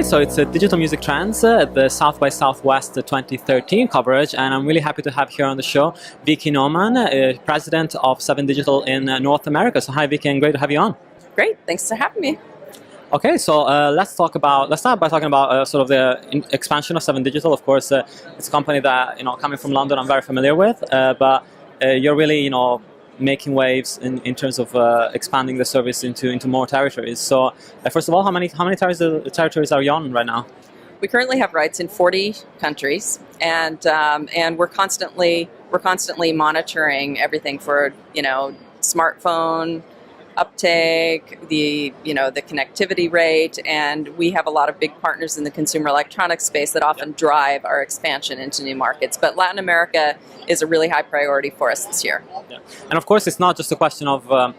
so it's a Digital Music Trends at the South by Southwest 2013 coverage, and I'm really happy to have here on the show Vickie Nauman, President of 7digital in North America. So hi Vickie, and great to have you on. Great, thanks for having me. Okay, so let's start by talking about sort of the expansion of 7digital. Of course, it's a company that, coming from London, I'm very familiar with, but you're really, making waves in terms of expanding the service into more territories. So first of all, how many territories are you on right now? We currently have rights in 40 countries, and we're constantly monitoring everything for smartphone uptake, the connectivity rate, and we have a lot of big partners in the consumer electronics space that often drive our expansion into new markets. But Latin America is a really high priority for us this year. Yeah. And of course, it's not just a question of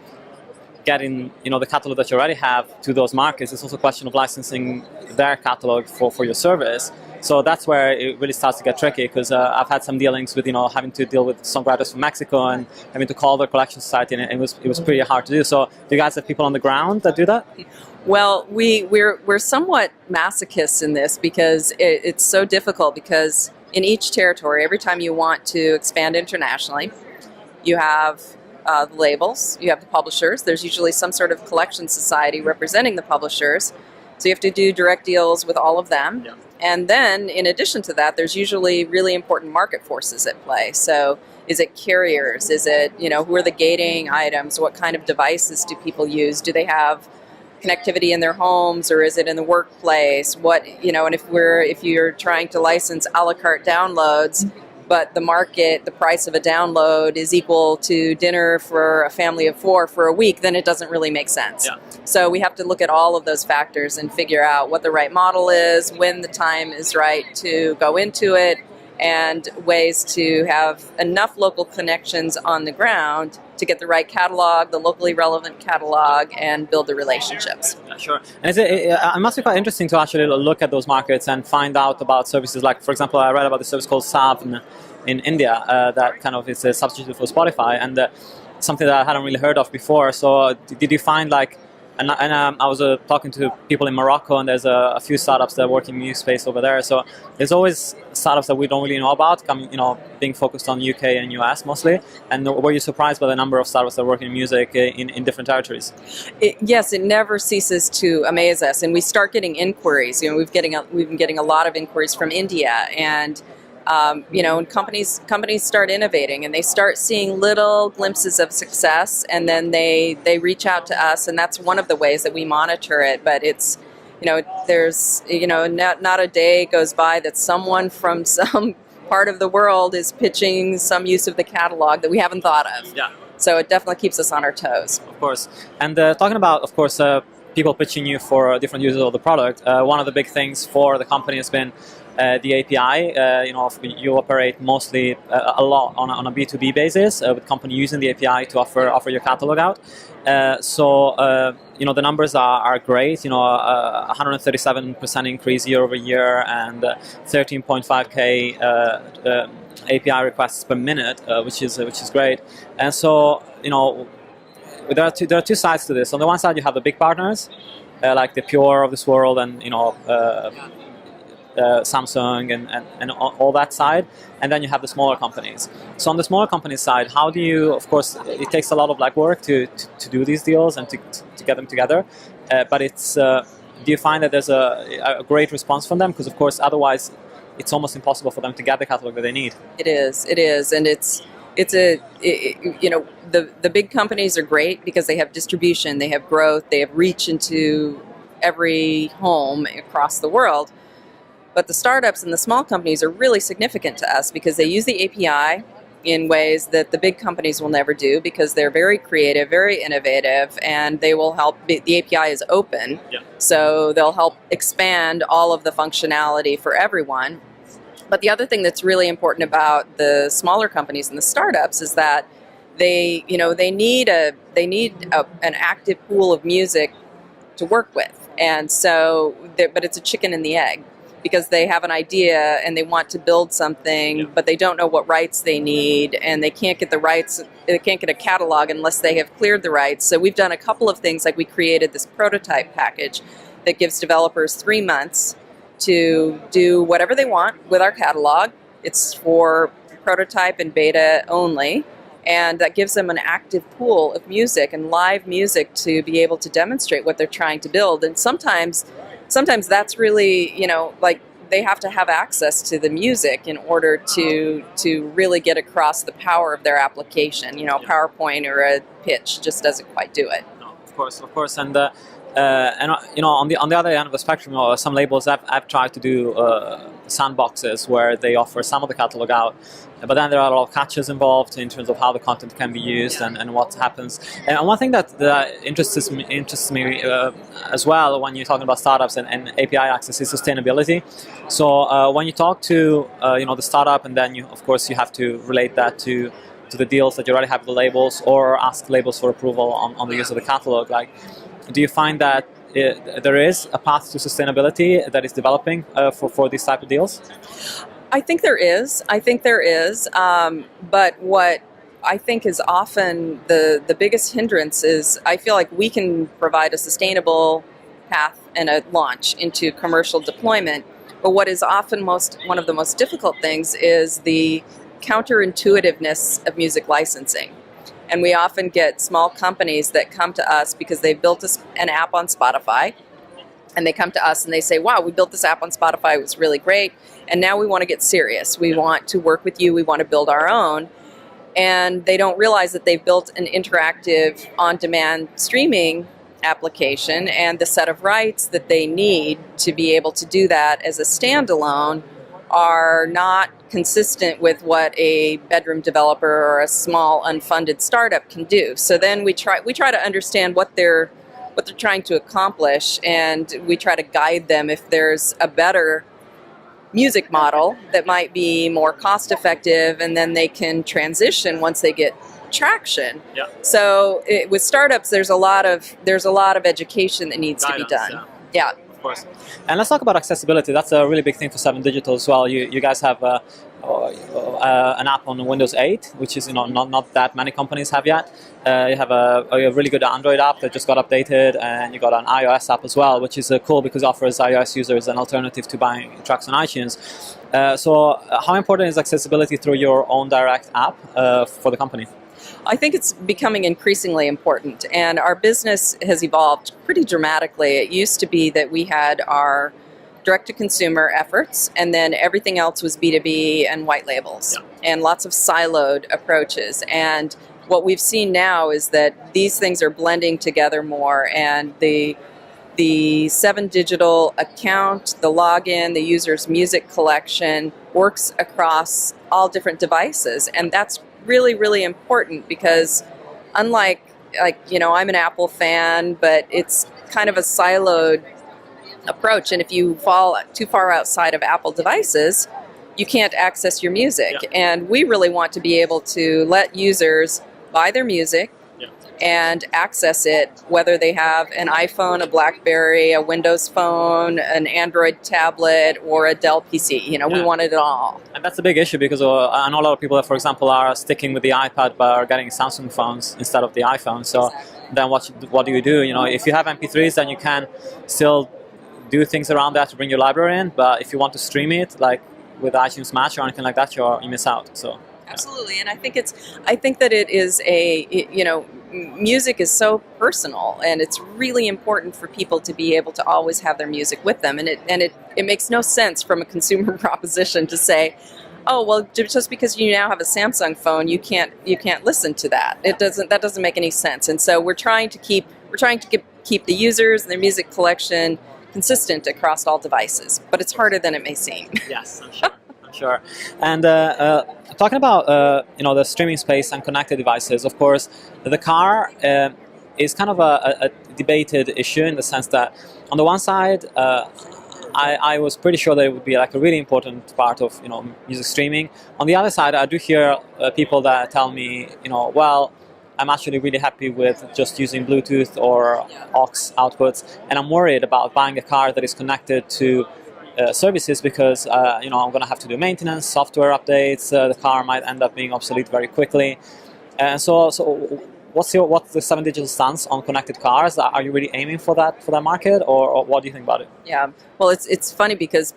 getting the catalog that you already have to those markets. It's also a question of licensing their catalog for your service. So that's where it really starts to get tricky, because I've had some dealings with having to deal with songwriters from Mexico and having to call their collection society, and it was pretty hard to do. So do you guys have people on the ground that do that? Well, we're somewhat masochists in this because it's so difficult, because in each territory, every time you want to expand internationally, you have the labels, you have the publishers. There's usually some sort of collection society representing the publishers. So you have to do direct deals with all of them. Yeah. And then, in addition to that, there's usually really important market forces at play. So is it carriers? Is it, who are the gating items? What kind of devices do people use? Do they have connectivity in their homes, or is it in the workplace? What, and if you're trying to license a la carte downloads, but the price of a download is equal to dinner for a family of 4 for a week, then it doesn't really make sense. Yeah. So we have to look at all of those factors and figure out what the right model is, when the time is right to go into it, and ways to have enough local connections on the ground to get the right catalog, the locally relevant catalog, and build the relationships. Yeah, sure. And it must be quite interesting to actually look at those markets and find out about services like, for example, I read about the service called Savn in India that kind of is a substitute for Spotify, and something that I hadn't really heard of before. So did you find I was talking to people in Morocco, and there's a few startups that work in music space over there. So there's always startups that we don't really know about, being focused on UK and US mostly. And were you surprised by the number of startups that work in music in different territories? Yes, it never ceases to amaze us, and we start getting inquiries. We've been getting a lot of inquiries from India, and and companies start innovating, and they start seeing little glimpses of success, and then they reach out to us, and that's one of the ways that we monitor it. But it's, there's, not a day goes by that someone from some part of the world is pitching some use of the catalog that we haven't thought of. Yeah. So it definitely keeps us on our toes. Of course. And talking about, of course, people pitching you for different uses of the product, one of the big things for the company has been the API. You operate mostly a lot on a B2B basis with company using the API to offer your catalog out. The numbers are great. 137% increase year over year, and 13.5K API requests per minute, which is great. And so there are two sides to this. On the one side, you have the big partners like the Pure of this world, and Samsung and all that side, and then you have the smaller companies. So on the smaller company side, how do you, of course, it takes a lot of legwork to do these deals and to get them together, but it's do you find that there's a great response from them? Because of course otherwise it's almost impossible for them to get the catalog that they need. It is, and the big companies are great because they have distribution, they have growth, they have reach into every home across the world. But the startups and the small companies are really significant to us because they use the API in ways that the big companies will never do, because they're very creative, very innovative, and they will help. The API is open, yeah. So they'll help expand all of the functionality for everyone. But the other thing that's really important about the smaller companies and the startups is that they need an active pool of music to work with, and so but it's a chicken and the egg. Because they have an idea and they want to build something, yeah. But they don't know what rights they need, and they can't get the rights. They can't get a catalog unless they have cleared the rights. So we've done a couple of things, like we created this prototype package that gives developers 3 months to do whatever they want with our catalog. It's for prototype and beta only, and that gives them an active pool of music and live music to be able to demonstrate what they're trying to build. And sometimes that's really, like, they have to have access to the music in order to really get across the power of their application. PowerPoint or a pitch just doesn't quite do it. No, of course, and on the other end of the spectrum, some labels I've tried to do sandboxes where they offer some of the catalog out, but then there are a lot of catches involved in terms of how the content can be used and what happens. And one thing that interests me as well when you're talking about startups and API access is sustainability. So when you talk to the startup, and then you have to relate that to the deals that you already have with the labels, or ask labels for approval on the use of the catalog. Like, do you find that there is a path to sustainability that is developing for these type of deals? I think there is. But what I think is often the biggest hindrance is, I feel like we can provide a sustainable path and a launch into commercial deployment. But what is often one of the most difficult things is the counterintuitiveness of music licensing. And we often get small companies that come to us because they've built an app on Spotify, and they come to us and they say, wow, we built this app on Spotify, it was really great, and now we want to get serious. We want to work with you, we want to build our own. And they don't realize that they've built an interactive on-demand streaming application, and the set of rights that they need to be able to do that as a standalone are not consistent with what a bedroom developer or a small unfunded startup can do. So then we try to understand what they're trying to accomplish, and we try to guide them if there's a better music model that might be more cost effective, and then they can transition once they get traction. Yeah. So with startups, there's a lot of education that needs to be done. Yeah. Of course. And let's talk about accessibility. That's a really big thing for 7digital as well. You guys have an app on Windows 8, which is not that many companies have yet. You have a really good Android app that just got updated, and you got an iOS app as well, which is cool because it offers iOS users an alternative to buying tracks on iTunes. So how important is accessibility through your own direct app for the company? I think it's becoming increasingly important, and our business has evolved pretty dramatically. It used to be that we had our direct-to-consumer efforts, and then everything else was B2B and white labels, and lots of siloed approaches. And what we've seen now is that these things are blending together more, and the 7digital account, the login, the user's music collection works across all different devices, and that's really, really important because unlike, I'm an Apple fan, but it's kind of a siloed approach, and if you fall too far outside of Apple devices, you can't access your music. Yeah. And we really want to be able to let users buy their music and access it, whether they have an iPhone, a BlackBerry, a Windows phone, an Android tablet, or a Dell PC. We want it all. And that's a big issue because I know a lot of people that, for example, are sticking with the iPad but are getting Samsung phones instead of the iPhone. So then what do you do? If you have MP3s, then you can still do things around that to bring your library in. But if you want to stream it, like with iTunes Match or anything like that, you miss out. So. Absolutely, and I think that it is music is so personal, and it's really important for people to be able to always have their music with them, and it makes no sense from a consumer proposition to say, oh, well, just because you now have a Samsung phone, you can't listen to that. That doesn't make any sense. And so we're trying to keep the users and their music collection consistent across all devices, but it's harder than it may seem. Yes, I'm sure. Sure. And talking about the streaming space and connected devices, of course, the car is kind of a debated issue in the sense that on the one side, I was pretty sure that it would be like a really important part of music streaming. On the other side, I do hear people that tell me, well, I'm actually really happy with just using Bluetooth or aux outputs, and I'm worried about buying a car that is connected to services because I'm going to have to do maintenance, software updates. The car might end up being obsolete very quickly. And so what's the 7digital stance on connected cars? Are you really aiming for that market, or what do you think about it? Yeah, well, it's funny because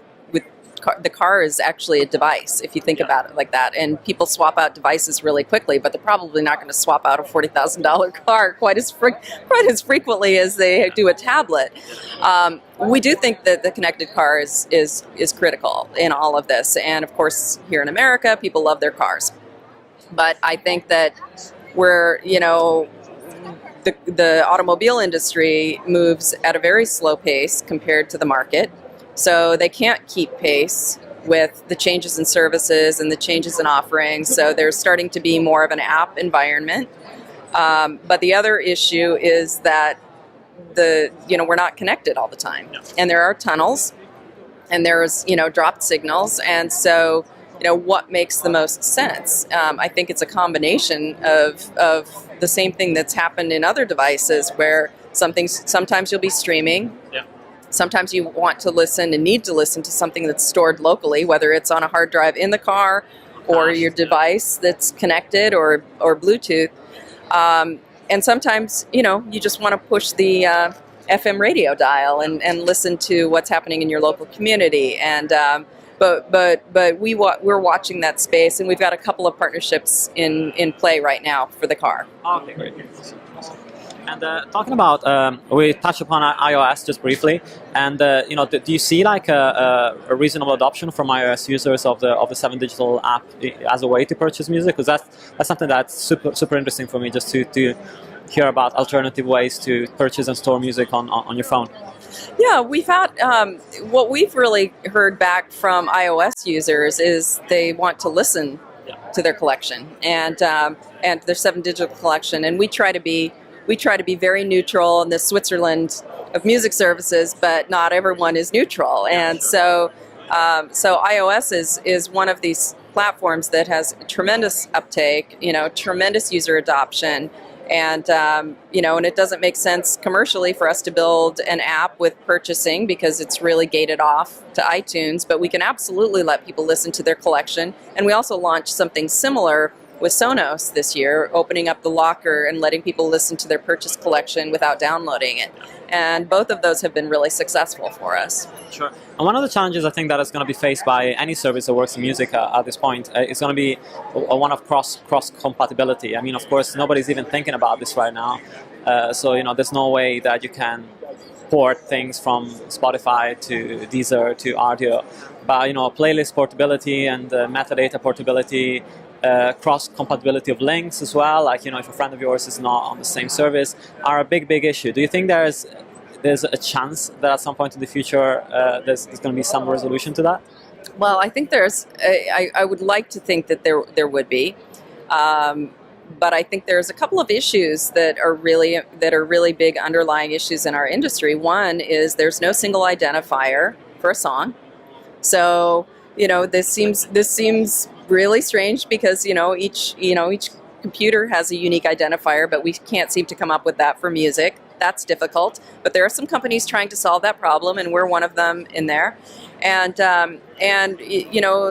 the car is actually a device, if you think about it like that. And people swap out devices really quickly, but they're probably not going to swap out a $40,000 car quite as frequently as they do a tablet. We do think that the connected car is critical in all of this. And of course, here in America, people love their cars. But I think that the automobile industry moves at a very slow pace compared to the market. So they can't keep pace with the changes in services and the changes in offerings. So there's starting to be more of an app environment. But the other issue is that we're not connected all the time. And there are tunnels and there's, dropped signals. And so, what makes the most sense? I think it's a combination of the same thing that's happened in other devices where sometimes you'll be streaming. Yeah. Sometimes you want to listen and need to listen to something that's stored locally, whether it's on a hard drive in the car or your device that's connected or Bluetooth. And sometimes, you just want to push the FM radio dial and listen to what's happening in your local community. And but we're watching that space, and we've got a couple of partnerships in play right now for the car. Okay, great. And talking about, we touched upon iOS just briefly, and do you see like a reasonable adoption from iOS users of the 7digital app as a way to purchase music? Because that's something that's super interesting for me, just to hear about alternative ways to purchase and store music on your phone. Yeah, we've had what we've really heard back from iOS users is they want to listen to their collection and their 7digital collection, and we try to be very neutral in the Switzerland of music services, but not everyone is neutral. And so iOS is one of these platforms that has tremendous uptake, tremendous user adoption. And, and it doesn't make sense commercially for us to build an app with purchasing because it's really gated off to iTunes, but we can absolutely let people listen to their collection. And we also launched something similar with Sonos this year, opening up the locker and letting people listen to their purchase collection without downloading it. And both of those have been really successful for us. Sure. And one of the challenges I think that is going to be faced by any service that works in music at this point is going to be one of cross-compatibility. I mean, of course, nobody's even thinking about this right now. So, there's no way that you can port things from Spotify to Deezer to Audio. But, playlist portability and metadata portability, cross-compatibility of links as well, like, if a friend of yours is not on the same service, are a big issue. Do you think there's a chance that at some point in the future there's going to be some resolution to that? Well, I think I would like to think that there would be, but I think there's a couple of issues that are really big underlying issues in our industry. One is there's no single identifier for a song, so this seems really strange because each computer has a unique identifier, but we can't seem to come up with that for music. That's difficult, but there are some companies trying to solve that problem, and we're one of them in there. And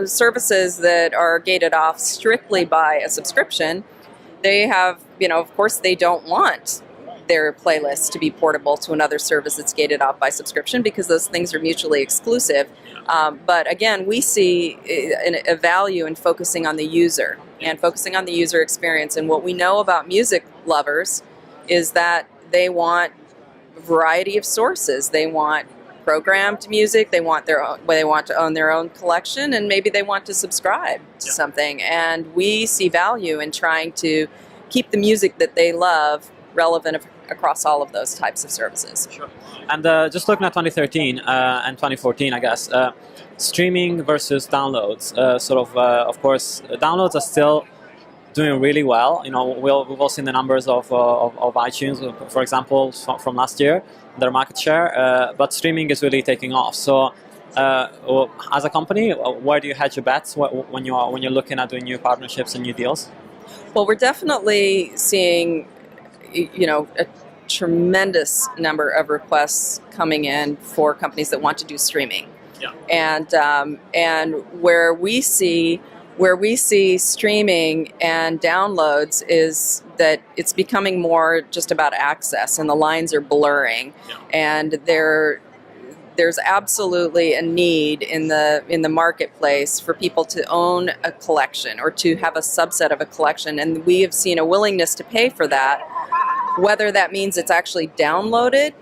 services that are gated off strictly by a subscription, they have, of course, they don't want their playlists to be portable to another service that's gated off by subscription because those things are mutually exclusive. But again, we see a value in focusing on the user and focusing on the user experience. And what we know about music lovers is that they want a variety of sources. They want programmed music. They want to own their own collection, and maybe they want to subscribe to something. And we see value in trying to keep the music that they love relevant across all of those types of services. Sure. And just looking at 2013 and 2014, I guess, streaming versus downloads. Of course, downloads are still doing really well. We've all seen the numbers of iTunes, for example, from last year, their market share. But streaming is really taking off. So, as a company, where do you hedge your bets when you're looking at doing new partnerships and new deals? Well, we're definitely seeing, a tremendous number of requests coming in for companies that want to do streaming. Yeah. And where we see Where we see streaming and downloads is that it's becoming more just about access, and the lines are blurring. Yeah. And there's absolutely a need in the marketplace for people to own a collection or to have a subset of a collection, and we have seen a willingness to pay for that, whether that means it's actually downloaded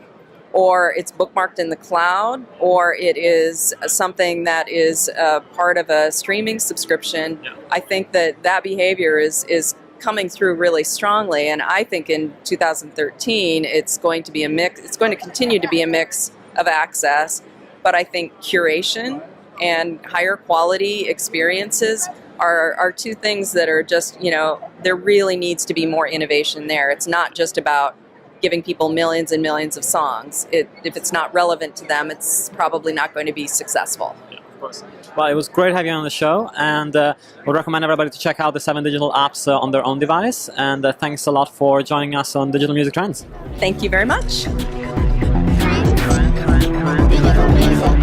or it's bookmarked in the cloud, or it is something that is part of a streaming subscription. Yeah. I think that behavior is coming through really strongly, and I think in 2013 it's going to be a mix. It's going to continue to be a mix of access, but I think curation and higher quality experiences are two things that are just, there really needs to be more innovation there. It's not just about giving people millions and millions of songs. If it's not relevant to them, it's probably not going to be successful. Yeah, of course. Well, it was great having you on the show, and would recommend everybody to check out the 7digital apps on their own device. And thanks a lot for joining us on Digital Music Trends. Thank you very much. Digital music.